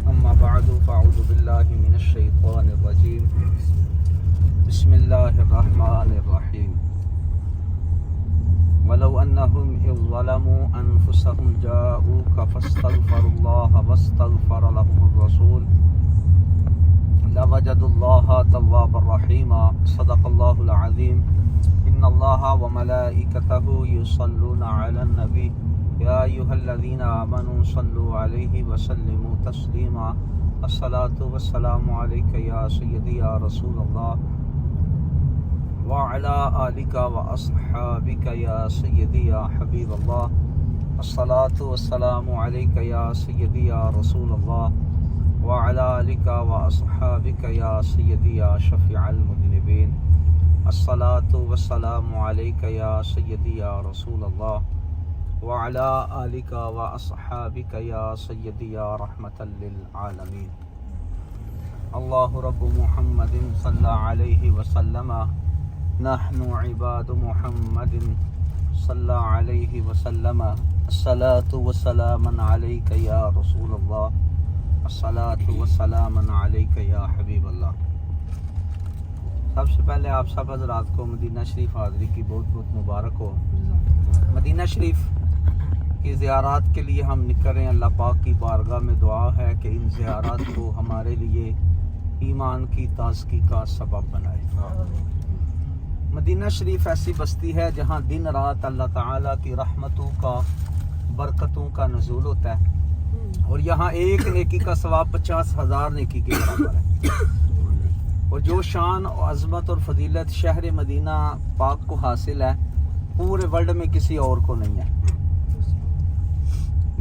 أما بعد فأعوذ بالله من الشيطان الرجيم بسم الله الرحمن الرحيم ولو أنهم إذ ظلموا أنفسهم جاءوك فاستغفروا الله واستغفر لهم الرسول لوجدوا الله توابا رحيما صدق الله العظيم إن الله وملائكته يصلون على النبي يا أيها الذين آمنوا صلوا عليه وسلموا تسليما الصلاة والسلام عليك يا سيدي يا رسول الله وعلى آلك وأصحابك يا سيدي يا حبيب الله الصلاة والسلام عليك يا سيدي يا رسول الله وعلى آلك وأصحابك يا سيدي يا شفيع المذنبين الصلاة والسلام عليك يا سيدي يا رسول الله وعلى آلك وأصحابك يا سيدي يا رحمة للعالمين الله رب محمد صلى عليه وسلم نحن عباد محمد صلى عليه وسلم الصلاة والسلام عليك يا رسول الله الصلاة والسلام عليك يا حبيب الله. سب سے پہلے آپ سب حضرات کو مدینہ شریف حاضری کی بہت بہت مبارک ہو. مدینہ شریف کی زیارات کے لیے ہم نکل رہے ہیں. اللہ پاک کی بارگاہ میں دعا ہے کہ ان زیارات کو ہمارے لیے ایمان کی تازگی کا سبب بنائے. مدینہ شریف ایسی بستی ہے جہاں دن رات اللہ تعالیٰ کی رحمتوں کا برکتوں کا نزول ہوتا ہے اور یہاں ایک نیکی کا ثواب 50,000 نیکی کے برابر ہے. اور جو شان اور عظمت اور فضیلت شہر مدینہ پاک کو حاصل ہے پورے ورلڈ میں کسی اور کو نہیں ہے.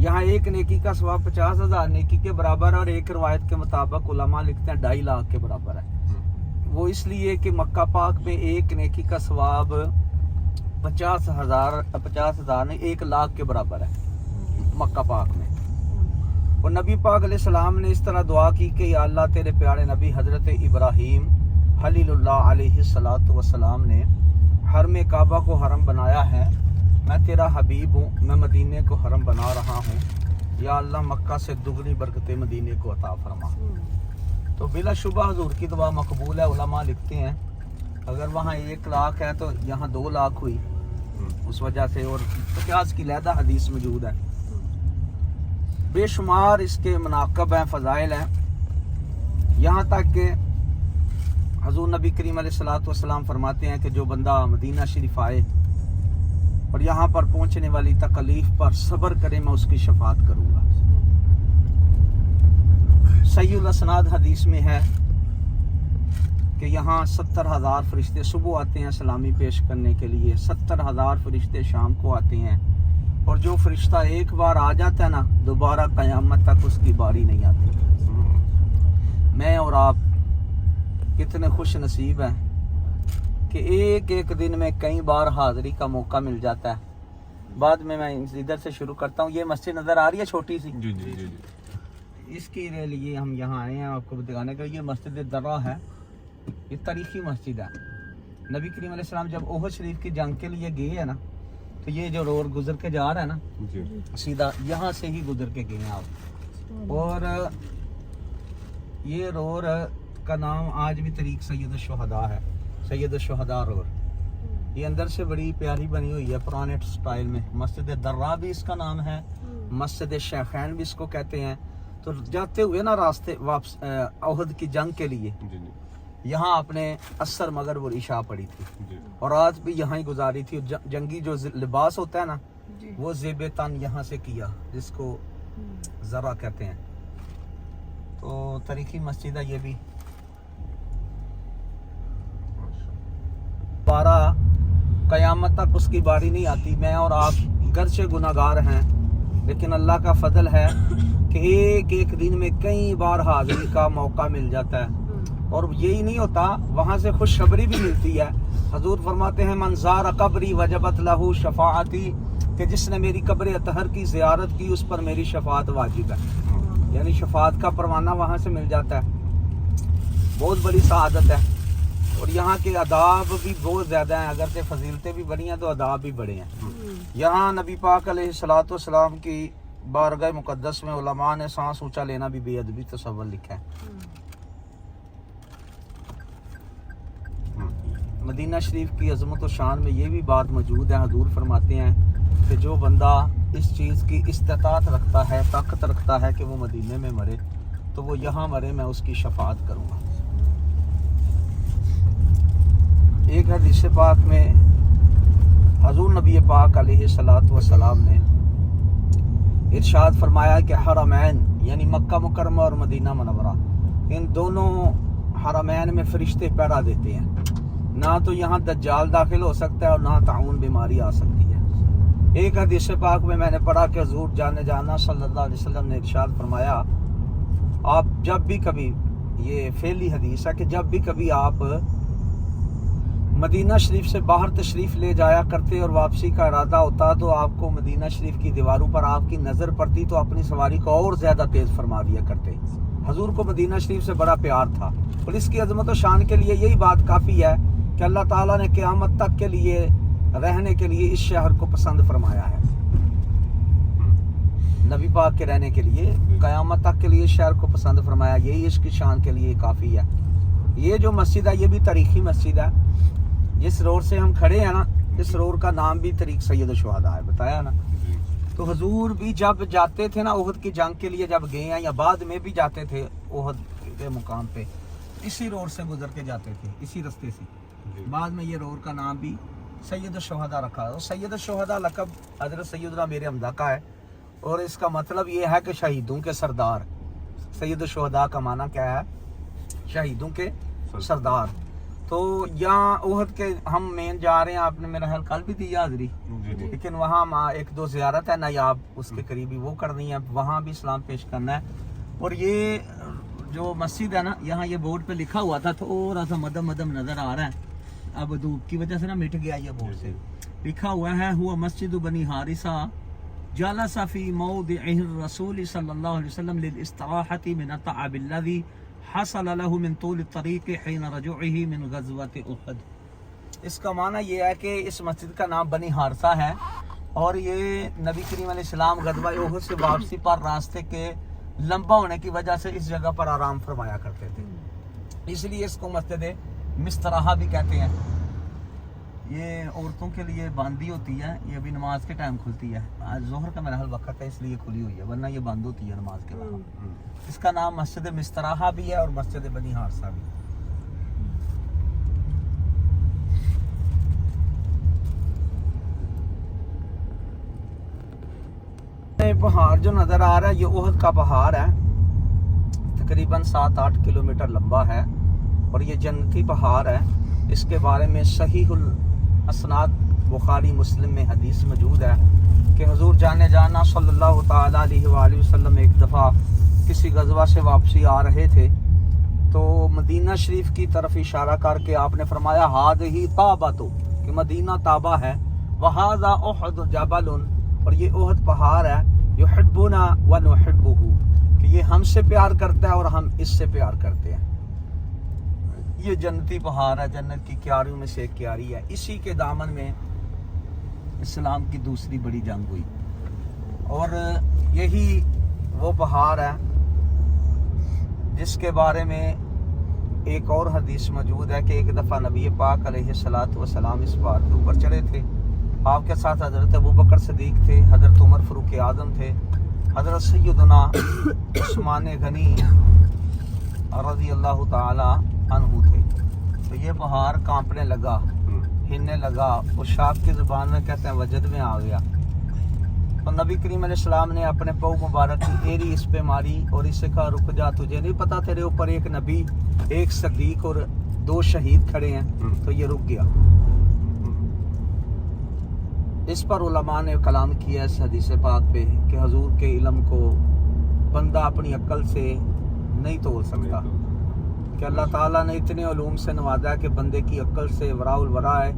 یہاں ایک نیکی کا ثواب 50,000 نیکی کے برابر ہے اور ایک روایت کے مطابق علماء لکھتے ہیں 2.5 لاکھ کے برابر ہے. وہ اس لیے کہ مکہ پاک میں ایک نیکی کا ثواب 50,000 نہیں 1 لاکھ کے برابر ہے مکہ پاک میں. اور نبی پاک علیہ السلام نے اس طرح دعا کی کہ یا اللہ تیرے پیارے نبی حضرت ابراہیم خلیل اللہ علیہ السلام نے حرم کعبہ کو حرم بنایا ہے. میں تیرا حبیب ہوں, میں مدینے کو حرم بنا رہا ہوں. یا اللہ مکہ سے دگنی برکتیں مدینے کو عطا فرما. تو بلا شبہ حضور کی دعا مقبول ہے. علماء لکھتے ہیں اگر وہاں 1 لاکھ ہے تو یہاں 2 لاکھ ہوئی اس وجہ سے. اور 50 کی علیحدہ حدیث موجود ہے. بے شمار اس کے مناقب ہیں, فضائل ہیں. یہاں تک کہ حضور نبی کریم علیہ السلام فرماتے ہیں کہ جو بندہ مدینہ شریف آئے اور یہاں پر پہنچنے والی تکلیف پر صبر کرے میں اس کی شفاعت کروں گا. صحیح الاسناد حدیث میں ہے کہ یہاں 70,000 فرشتے صبح آتے ہیں سلامی پیش کرنے کے لیے, 70,000 فرشتے شام کو آتے ہیں. اور جو فرشتہ ایک بار آ جاتا ہے نا دوبارہ قیامت تک اس کی باری نہیں آتی. میں اور آپ کتنے خوش نصیب ہیں کہ ایک دن میں کئی بار حاضری کا موقع مل جاتا ہے. بعد میں ادھر سے شروع کرتا ہوں. یہ مسجد نظر آ رہی ہے چھوٹی سی, جی. اس کے لیے ہم یہاں آئے ہیں آپ کو دکھانے کا. یہ مسجد درہ ہے, یہ تاریخی مسجد ہے. نبی کریم علیہ السلام جب احد شریف کی جنگ کے لیے گئے ہیں نا تو یہ جو روڈ گزر کے جا رہا ہے نا سیدھا یہاں سے ہی گزر کے گئے ہیں آپ. اور یہ روڈ کا نام آج بھی طریق سید الشہداء ہے, سید الشہداء روڈ. یہ اندر سے بڑی پیاری بنی ہوئی ہے پرانے سٹائل میں. مسجد درہ بھی اس کا نام ہے, مسجد شیخین بھی اس کو کہتے ہیں. تو جاتے ہوئے نا راستے واپس احد کی جنگ کے لیے یہاں آپ نے عصر مغرب اور عشاء پڑھی تھی اور رات بھی یہاں ہی گزاری تھی. جنگی جو لباس ہوتا ہے نا وہ زیب تن یہاں سے کیا جس کو ذرا کہتے ہیں. تو تاریخی مسجد ہے یہ بھی. 12 قیامت تک اس کی باری نہیں آتی. میں اور آپ گرچہ گناہگار ہیں لیکن اللہ کا فضل ہے کہ ایک دن میں کئی بار حاضری کا موقع مل جاتا ہے. اور یہی نہیں ہوتا, وہاں سے خوشخبری بھی ملتی ہے. حضور فرماتے ہیں من زار قبری وجبت لہ شفاعتی, کہ جس نے میری قبر اطہر کی زیارت کی اس پر میری شفاعت واجب ہے. یعنی شفاعت کا پروانہ وہاں سے مل جاتا ہے. بہت بڑی سعادت ہے. اور یہاں کے آداب بھی بہت زیادہ ہیں، اگرچہ فضیلتیں بھی بڑی ہیں تو آداب بھی بڑے ہیں۔ یہاں نبی پاک علیہ الصلوۃ والسلام کی بارگاہ مقدس میں علماء نے سانس اونچا لینا بھی بے ادبی تصور لکھا ہے۔ مدینہ شریف کی عظمت و شان میں یہ بھی بات موجود ہے، حضور فرماتے ہیں کہ جو بندہ اس چیز کی استطاعت رکھتا ہے، طاقت رکھتا ہے کہ وہ مدینے میں مرے تو وہ یہاں مرے، میں اس کی شفاعت کروں گا۔ ایک حدیث پاک میں حضور نبی پاک علیہ الصلوۃ والسلام نے ارشاد فرمایا کہ حرمین یعنی مکہ مکرمہ اور مدینہ منورہ، ان دونوں حرمین میں فرشتے پہرا دیتے ہیں، نہ تو یہاں دجال داخل ہو سکتا ہے اور نہ طاعون بیماری آ سکتی ہے۔ ایک حدیث پاک میں نے پڑھا کہ حضور جانا صلی اللہ علیہ وسلم نے ارشاد فرمایا، آپ جب بھی کبھی، یہ فعلی حدیث ہے کہ جب بھی کبھی آپ مدینہ شریف سے باہر تشریف لے جایا کرتے اور واپسی کا ارادہ ہوتا تو آپ کو مدینہ شریف کی دیواروں پر آپ کی نظر پڑتی تو اپنی سواری کو اور زیادہ تیز فرما دیا کرتے۔ حضور کو مدینہ شریف سے بڑا پیار تھا، اور اس کی عظمت و شان کے لیے یہی بات کافی ہے کہ اللہ تعالیٰ نے قیامت تک کے لیے رہنے کے لیے اس شہر کو پسند فرمایا ہے۔ نبی پاک کے رہنے کے لیے قیامت تک کے لیے شہر کو پسند فرمایا، یہی اس کی شان کے لیے کافی ہے۔ یہ جو مسجد ہے یہ بھی تاریخی مسجد ہے، جس روڈ سے ہم کھڑے ہیں نا، اس روڈ کا نام بھی طریق سید الشہداء ہے، بتایا نا۔ تو حضور بھی جب جاتے تھے نا احد کی جنگ کے لیے، جب گئے ہیں یا بعد میں بھی جاتے تھے احد کے مقام پہ، اسی روڈ سے گزر کے جاتے تھے، اسی رستے سے۔ بعد میں یہ روڈ کا نام بھی سید الشہداء رکھا ہے۔ اور سید الشہداء لقب حضرت سیدنا میرے حمزہ کا ہے، اور اس کا مطلب یہ ہے کہ شہیدوں کے سردار۔ سید الشہداء کا معنی کیا ہے؟ شہیدوں کے سردار۔ تو یہاں احد کے ہم مین جا رہے ہیں، آپ نے میرا خیال کل بھی دی حاضری، لیکن وہاں ایک دو زیارت ہے نایاب اس کے قریبی، وہ کرنی ہے، وہاں بھی سلام پیش کرنا ہے۔ اور یہ جو مسجد ہے نا، یہاں یہ بورڈ پہ لکھا ہوا تھا، تھوڑا سا مدم مدم نظر آ رہا ہے، اب دھوپ کی وجہ سے نا مٹ گیا، یہ بورڈ سے لکھا ہوا ہے ہوا مسجد بنی حارثہ جلس فی موضعہ الرسول صلی اللہ علیہ وسلم للاستراحة من التعب الذي حصل له من طول الطریق حین رجوعه من غزوة احد۔ اس کا معنی یہ ہے کہ اس مسجد کا نام بنی حارثہ ہے، اور یہ نبی کریم علیہ السلام غزوہ احد سے واپسی پر راستے کے لمبا ہونے کی وجہ سے اس جگہ پر آرام فرمایا کرتے تھے، اس لیے اس کو مسجد مستراحہ بھی کہتے ہیں۔ یہ عورتوں کے لیے باندھی ہوتی ہے، یہ ابھی نماز کے ٹائم کھلتی ہے، آج ظہر کا میرا حال وقت ہے اس لیے کھلی ہوئی ہے، ورنہ یہ بند ہوتی ہے نماز کے بعد۔ اس کا نام مسجد مستراحہ بھی ہے اور مسجد بنی حارثہ بھی۔ پہاڑ جو نظر آ رہا ہے یہ احد کا پہاڑ ہے، تقریباً 7-8 کلومیٹر لمبا ہے، اور یہ جنتی پہاڑ ہے۔ اس کے بارے میں صحیح الاسناد بخاری مسلم میں حدیث موجود ہے کہ حضور جانا صلی اللہ تعالیٰ علیہ وآلہ وسلم ایک دفعہ کسی غزوہ سے واپسی آ رہے تھے، تو مدینہ شریف کی طرف اشارہ کر کے آپ نے فرمایا ہذہ طابۃ، کہ مدینہ طابہ ہے، وہذا احد جبل، اور یہ احد پہاڑ ہے، یحبنا ونحبہ، کہ یہ ہم سے پیار کرتا ہے اور ہم اس سے پیار کرتے ہیں۔ یہ جنتی پہاڑ ہے، جنت کی کیاریوں میں سے ایک کیاری ہے، اسی کے دامن میں اسلام کی دوسری بڑی جنگ ہوئی، اور یہی وہ پہاڑ ہے جس کے بارے میں ایک اور حدیث موجود ہے کہ ایک دفعہ نبی پاک علیہ الصلوۃ والسلام اس پہاڑ کے اوپر چڑھے تھے، آپ کے ساتھ حضرت ابوبکر صدیق تھے، حضرت عمر فاروق اعظم تھے، حضرت سیدنا عثمان غنی رضی اللہ تعالی عنہ تھے۔ تو یہ پہاڑ کانپنے لگا، ہلنے لگا، اور شاپ کی زبان میں کہتے ہیں وجد میں آ گیا، تو نبی کریم علیہ السلام نے اپنے پاؤں مبارک کی ایری اس پہ ماری اور اس سے کہا رک جا، تجھے نہیں پتا تیرے اوپر ایک نبی، ایک صدیق اور 2 شہید کھڑے ہیں؟ تو یہ رک گیا۔ اس پر علماء نے کلام کیا اس حدیث پاک پہ کہ حضور کے علم کو بندہ اپنی عقل سے نہیں توڑ سکتا، کہ اللہ تعالیٰ نے اتنے علوم سے نوازا ہے کہ بندے کی عقل سے وراء الورا ہے۔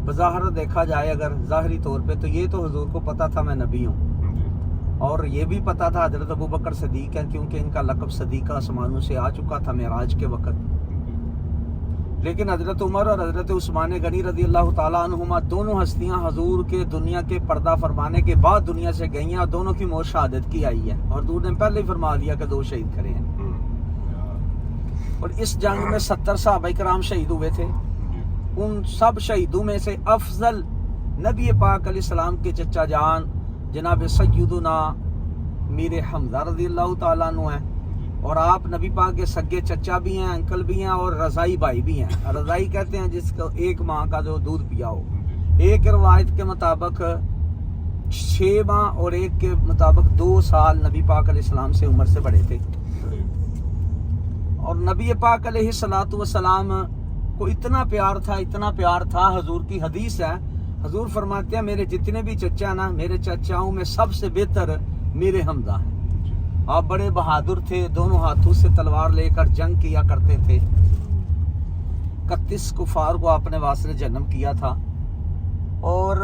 بظاہر دیکھا جائے اگر ظاہری طور پہ تو یہ تو حضور کو پتا تھا میں نبی ہوں، اور یہ بھی پتا تھا حضرت ابوبکر صدیق ہے، کیونکہ ان کا لقب صدیقہ آسمانوں سے آ چکا تھا معراج کے وقت۔ لیکن حضرت عمر اور حضرت عثمان غنی رضی اللہ تعالیٰ عنہما دونوں ہستیاں حضور کے دنیا کے پردہ فرمانے کے بعد دنیا سے گئی ہیں اور دونوں کی موت شہادت کی آئی ہے، اور حضور نے پہلے ہی فرما دیا کہ 2 شہید کھڑے ہیں۔ اور اس جنگ میں 70 صحابہ کرام شہید ہوئے تھے۔ ان سب شہیدوں میں سے افضل نبی پاک علیہ السلام کے چچا جان جناب سیدنا میر حمزہ رضی اللہ تعالیٰ عنہ ہیں، اور آپ نبی پاک کے سگے چچا بھی ہیں، انکل بھی ہیں، اور رضائی بھائی بھی ہیں۔ رضائی کہتے ہیں جس کو ایک ماں کا جو دودھ پیا ہو۔ ایک روایت کے مطابق 6 ماہ اور ایک کے مطابق 2 سال نبی پاک علیہ السلام سے عمر سے بڑے تھے۔ اور نبی پاک علیہ السلام کو اتنا پیار تھا، حضور کی حدیث ہے، حضور فرماتے ہیں میرے جتنے بھی چچا ہیں نا، میرے چچاؤں میں سب سے بہتر میرے حمزہ ہیں۔ آپ بڑے بہادر تھے، دونوں ہاتھوں سے تلوار لے کر جنگ کیا کرتے تھے۔ 31 کفار کو آپ نے واسطے جنم کیا تھا، اور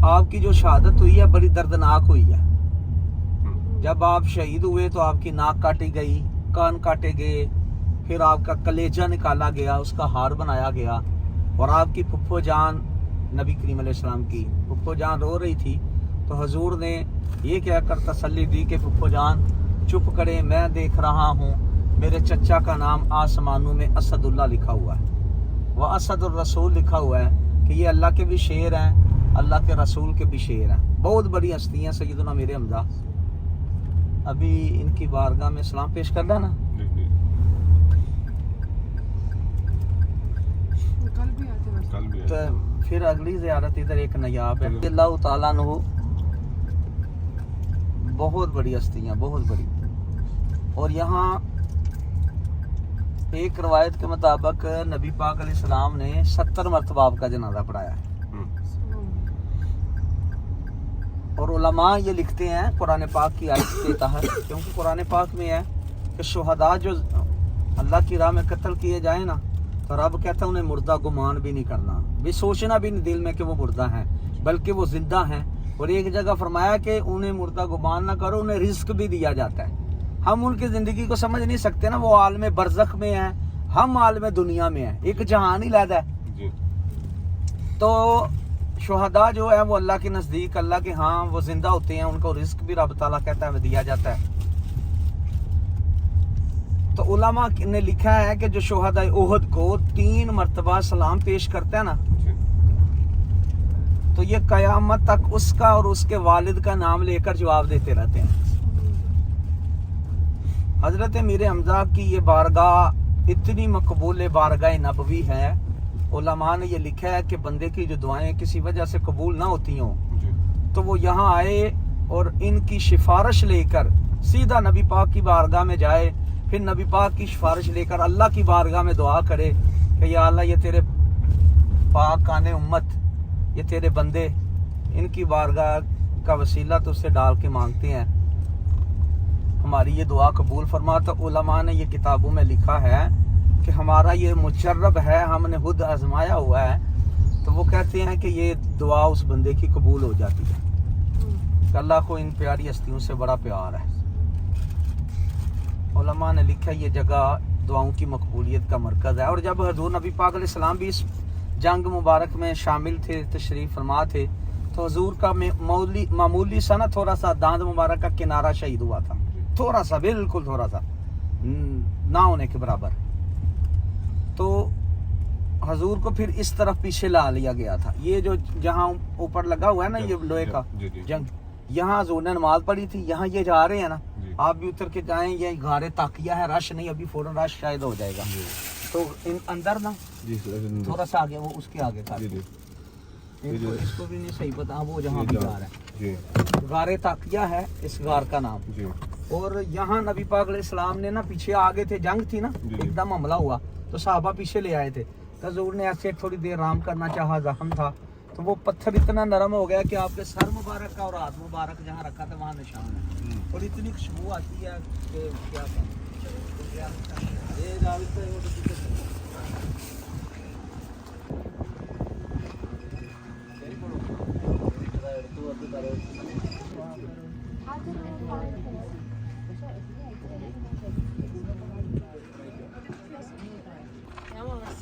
آپ کی جو شہادت ہوئی ہے بڑی دردناک ہوئی ہے۔ جب آپ شہید ہوئے تو آپ کی ناک کاٹی گئی، کان کاٹے گئے، پھر آپ کا کلیجہ نکالا گیا، اس کا ہار بنایا گیا، اور آپ کی پھپھو جان نبی کریم علیہ السلام کی پھپھو جان رو رہی تھی، تو حضور نے یہ کہہ کر تسلی دی کہ پھپھو جان چپ کریں، میں دیکھ رہا ہوں میرے چچا کا نام آسمانوں میں اسد اللہ لکھا ہوا ہے، وہ اسد الرسول لکھا ہوا ہے کہ یہ اللہ کے بھی شیر ہیں، اللہ کے رسول کے بھی شیر ہیں۔ بہت بڑی ہستی ہیں سیدنا میرے حمزہ۔ ابھی ان کی بارگاہ میں سلام پیش کر رہا نا، تو پھر اگلی زیارت ادھر ایک نیاب ہے اللہ تعالیٰ عنہ، بہت بڑی ہستی ہیں، بہت بڑی۔ اور یہاں ایک روایت کے مطابق نبی پاک علیہ السلام نے 70 مرتبہ آپ کا جنازہ پڑھایا ہے۔ اور علماء یہ لکھتے ہیں قرآن پاک کی آیت کے تحت، کیونکہ قرآن پاک میں ہے کہ شہداء جو اللہ کی راہ میں قتل کیے جائیں نا، تو رب کہتا ہے انہیں مردہ گمان بھی نہیں کرنا، بھی سوچنا بھی نہیں دل میں کہ وہ مردہ ہیں، بلکہ وہ زندہ ہیں۔ اور ایک جگہ فرمایا کہ انہیں مردہ گمان نہ کرو، انہیں رزق بھی دیا جاتا ہے۔ ہم ان کی زندگی کو سمجھ نہیں سکتے نا، وہ عالم برزخ میں ہیں، ہم عالم دنیا میں ہیں، ایک جہان ہی علیحدہ ہے۔ تو شہداء جو ہے وہ اللہ کے نزدیک، اللہ کے ہاں وہ زندہ ہوتے ہیں، ان کو رزق بھی رب تعالیٰ کہتا ہے وہ دیا جاتا ہے۔ تو علماء نے لکھا ہے کہ جو شہداء احد کو 3 مرتبہ سلام پیش کرتا ہے نا، تو یہ قیامت تک اس کا اور اس کے والد کا نام لے کر جواب دیتے رہتے ہیں۔ حضرت میر حمزہ کی یہ بارگاہ اتنی مقبول بارگاہ نبوی ہے، علماء نے یہ لکھا ہے کہ بندے کی جو دعائیں کسی وجہ سے قبول نہ ہوتی ہوں تو وہ یہاں آئے اور ان کی سفارش لے کر سیدھا نبی پاک کی بارگاہ میں جائے، پھر نبی پاک کی سفارش لے کر اللہ کی بارگاہ میں دعا کرے کہ یا اللہ یہ تیرے پاک کانے امت، یہ تیرے بندے، ان کی بارگاہ کا وسیلہ تو سے ڈال کے مانگتے ہیں، ہماری یہ دعا قبول فرما۔ تو علماء نے یہ کتابوں میں لکھا ہے کہ ہمارا یہ مجرب ہے، ہم نے خود آزمایا ہوا ہے، تو وہ کہتے ہیں کہ یہ دعا اس بندے کی قبول ہو جاتی ہے کہ اللہ کو ان پیاری ہستیوں سے بڑا پیار ہے۔ علماء نے لکھا یہ جگہ دعاؤں کی مقبولیت کا مرکز ہے۔ اور جب حضور نبی پاک علیہ السلام بھی اس جنگ مبارک میں شامل تھے، تشریف فرما تھے، تو حضور کا معمولی سا نا تھوڑا سا داندھ مبارک کا کنارہ شہید ہوا تھا، تھوڑا سا، بالکل تھوڑا سا، نہ ہونے کے برابر۔ تو حضور کو پھر اس طرف پیچھے لا لیا گیا تھا، یہ جو جہاں اوپر لگا ہوا ہے نا یہ لوہے کا جنگ، یہاں حضور نے نماز پڑھی تھی، یہاں یہ جا رہے ہیں نا، آپ بھی اتر کے جائیں، یہ غار تاقیہ ہے، رش نہیں، ابھی فوراً رش شاید ہو جائے گا، تو اندر نا تھوڑا سا آگے، وہ اس کے آگے تھا، اس کو بھی نہیں صحیح پتا، وہ جہاں بھی جا رہا ہے، غار تاقیہ ہے اس غار کا نام۔ اور یہاں نبی پاک علیہ السلام نے نا پیچھے آگے تھے، جنگ تھی نا، ایک دم حملہ ہوا تو صحابہ پیچھے لے آئے تھے، تو حضور نے ایسے تھوڑی دیر آرام کرنا چاہا، زخم تھا تو وہ پتھر اتنا نرم ہو گیا کہ آپ کے سر مبارک کا اور ہاتھ مبارک جہاں رکھا تھا وہاں نشان ہے، اور اتنی خوشبو آتی ہے کہ کیا Ja, maar wat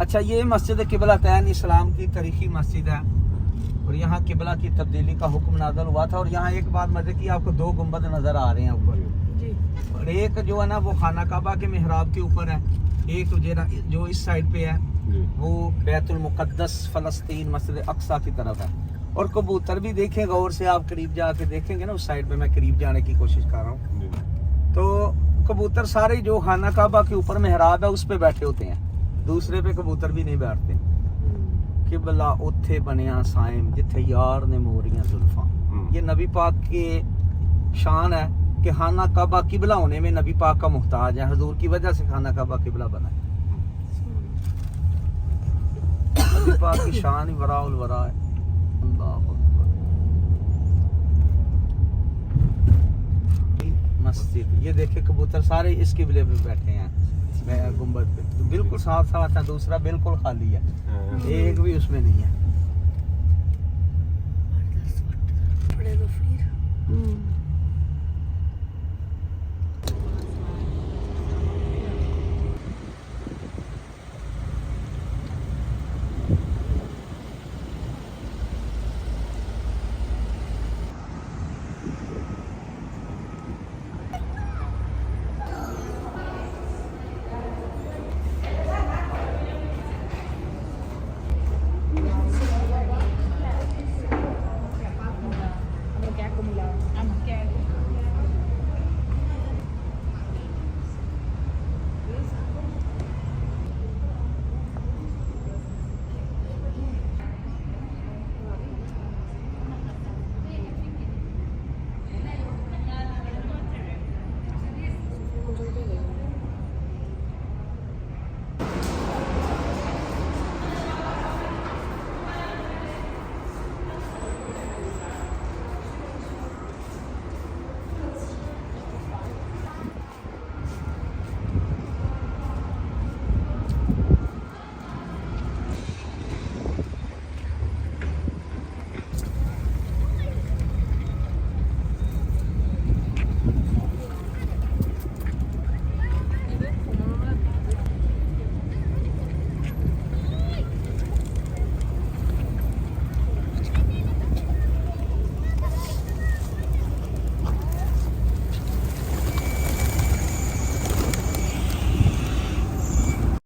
اچھا یہ مسجد قبلتین اسلام کی تاریخی مسجد ہے اور یہاں قبلہ کی تبدیلی کا حکم نازل ہوا تھا. اور یہاں ایک بات مزے کی آپ کو 2 گنبد نظر آ رہے ہیں اوپر جی اور ایک جو ہے نا وہ خانہ کعبہ کے محراب کے اوپر ہے, ایک جو اس سائڈ پہ ہے وہ بیت المقدس فلسطین مسجد اقصی کی طرف ہے. اور کبوتر بھی دیکھیں غور سے, آپ قریب جا کے دیکھیں گے نا اس سائڈ پہ, میں قریب جانے کی کوشش کر رہا ہوں. تو کبوتر سارے جو خانہ کعبہ کے اوپر محراب ہے اس پہ بیٹھے ہوتے ہیں, دوسرے پہ کبوتر بھی نہیں بیٹھتے. قبلہ اوتھے بنیا سائم جتھے یار نے موریاں زلفاں. یہ نبی پاک کے شان ہے کہ خانہ کعبہ قبلہ ہونے میں نبی پاک کا محتاج ہے, حضور کی وجہ سے خانہ کعبہ قبلہ بنا ہے. نبی پاک کی شان ہی وراء الورا ہے. اللہ اکبر. مسجد یہ دیکھیں کبوتر سارے اس قبلے پہ بیٹھے ہیں گنبد پہ, تو بالکل صاف صاف ہے. دوسرا بالکل خالی ہے, ایک بھی اس میں نہیں ہے.